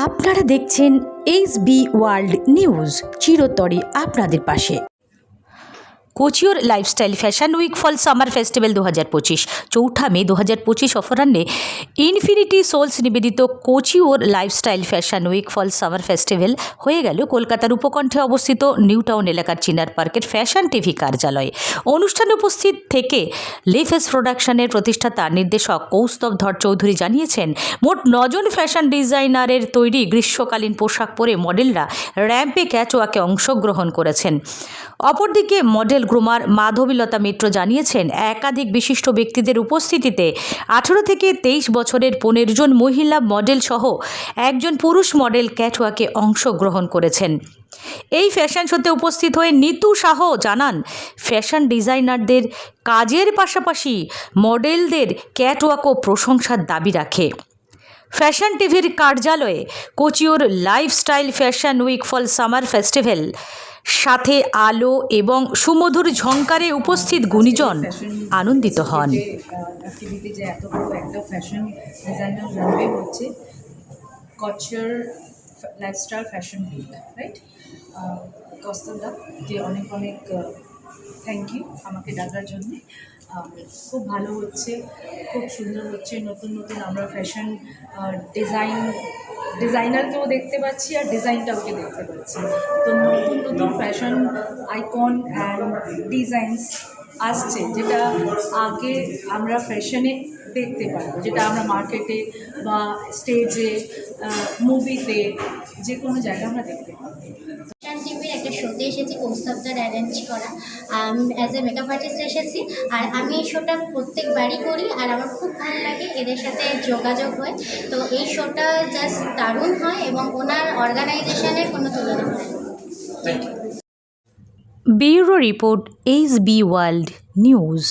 আপনারা দেখছেন HB world news, চিরতরে আপনাদের পাশে। কোচিওর লাইফস্টাইল ফ্যাশন উইক ফল সামার ফেস্টিভ্যাল 2025 চৌঠা মে 2025 অপরাহ্নে ইনফিনিটি সোলস নিবেদিত কোচিওর লাইফস্টাইল ফ্যাশন উইক ফল সামার ফেস্টিভ্যাল হয়ে গেল কলকাতার উপকণ্ঠে অবস্থিত নিউ টাউন এলাকার চিনার পার্কের ফ্যাশন টিভি কার্যালয়ে। অনুষ্ঠানে উপস্থিত থেকে লেফেস প্রোডাকশনের প্রতিষ্ঠাতা নির্দেশক কৌস্তব ধর চৌধুরী জানিয়েছেন, মোট 9 জন ফ্যাশন ডিজাইনারের তৈরি গ্রীষ্মকালীন পোশাক পরে মডেলরা র্যাম্পে ক্যাটওয়াকে অংশগ্রহণ করেছেন। অপরদিকে মডেল গ্রুমার মাধবীলতা মিত্র জানিয়েছেন, একাধিক বিশিষ্ট ব্যক্তিদের উপস্থিতিতে 18 থেকে 23 বছরের 15 জন মহিলা মডেল সহ একজন পুরুষ মডেল ক্যাটওয়াকে অংশগ্রহণ করেছেন। এই ফ্যাশন শোতে উপস্থিত হয়ে নিতু শাহ জানান, ফ্যাশন ডিজাইনারদের কাজের পাশাপাশি মডেলদের ক্যাটওয়াকও প্রশংসার দাবি রাখে। ফ্যাশন টিভির কার্যালয়ে কোচিওর লাইফস্টাইল ফ্যাশন উইক ফল সামার ফেস্টিভ্যাল সাথে আলো এবং সুমধুর ঝংকারে উপস্থিত গুণীজন আনন্দিত হন। অ্যাক্টিভিটি যে এত বড় একটা ফ্যাশন ডিজাইনার রানওয়ে হচ্ছে, কোচিওর লাইফস্টাইল ফ্যাশন উইক, রাইট? কস্তদা যে অনেক অনেক থ্যাংক ইউ আমাকে ডাকার জন্যে। খুব ভালো হচ্ছে, খুব সুন্দর হচ্ছে। নতুন নতুন আমরা ফ্যাশন ডিজাইনারকেও দেখতে পাচ্ছি আর ডিজাইনটাওকে দেখতে পাচ্ছি। তো নতুন নতুন ফ্যাশন আইকন অ্যান্ড ডিজাইনস আসছে, যেটা আগে আমরা ফ্যাশনে দেখতে পারবো, যেটা আমরা মার্কেটে বা স্টেজে, মুভিতে, যে কোনো জায়গায় আমরা দেখতে পাবো। ফ্যাশন টিভির একটা শোতে এসেছি, কৌস্তবদার অ্যারেঞ্জ করা। অ্যাজ এ মেকআপ আর্টিস্ট এসেছি, আর আমি এই শোটা প্রত্যেকবারই করি আর আমার খুব ভালো লাগে, এদের সাথে যোগাযোগ হয়। তো এই শোটা জাস্ট দারুণ হয় এবং ওনার অর্গানাইজেশনের কোনো তুলনা হয় না। Bureau report, HB world news.